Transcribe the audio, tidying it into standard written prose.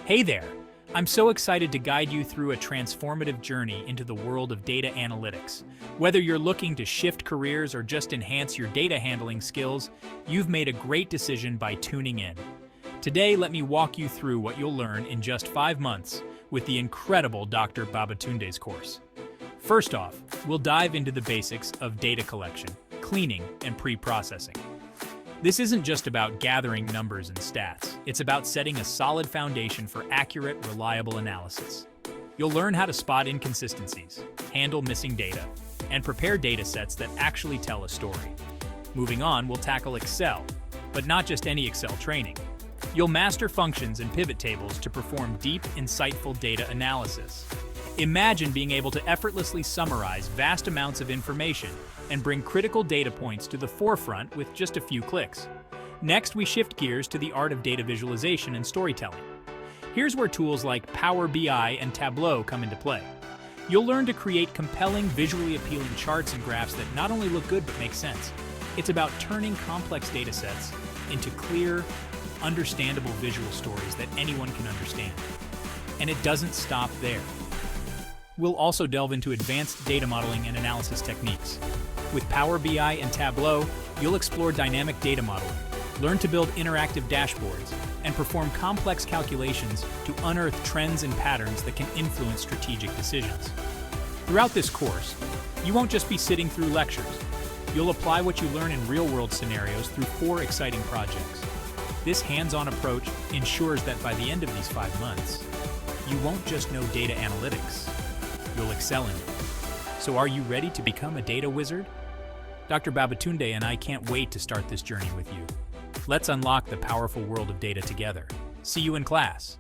Hey there! I'm so excited to guide you through a transformative journey into the world of data analytics. Whether you're looking to shift careers or just enhance your data handling skills, you've made a great decision by tuning in. Today, let me walk you through what you'll learn in just 5 months with the incredible Dr. Babatunde's course. First off, we'll dive into the basics of data collection, cleaning, and pre-processing. This isn't just about gathering numbers and stats. It's about setting a solid foundation for accurate, reliable analysis. You'll learn how to spot inconsistencies, handle missing data, and prepare data sets that actually tell a story. Moving on, we'll tackle Excel, but not just any Excel training. You'll master functions and pivot tables to perform deep, insightful data analysis. Imagine being able to effortlessly summarize vast amounts of information and bring critical data points to the forefront with just a few clicks. Next, we shift gears to the art of data visualization and storytelling. Here's where tools like PowerBI and Tableau come into play. You'll learn to create compelling, visually appealing charts and graphs that not only look good but make sense. It's about turning complex data sets into clear, understandable visual stories that anyone can understand. And it doesn't stop there. We'll also delve into advanced data modeling and analysis techniques. With Power BI and Tableau, you'll explore dynamic data modeling, learn to build interactive dashboards, and perform complex calculations to unearth trends and patterns that can influence strategic decisions. Throughout this course, you won't just be sitting through lectures. You'll apply what you learn in real-world scenarios through 4 exciting projects. This hands-on approach ensures that by the end of these 5 months, you won't just know data analytics, you'll excel in it. So are you ready to become a data wizard? Dr. Babatunde and I can't wait to start this journey with you. Let's unlock the powerful world of data together. See you in class.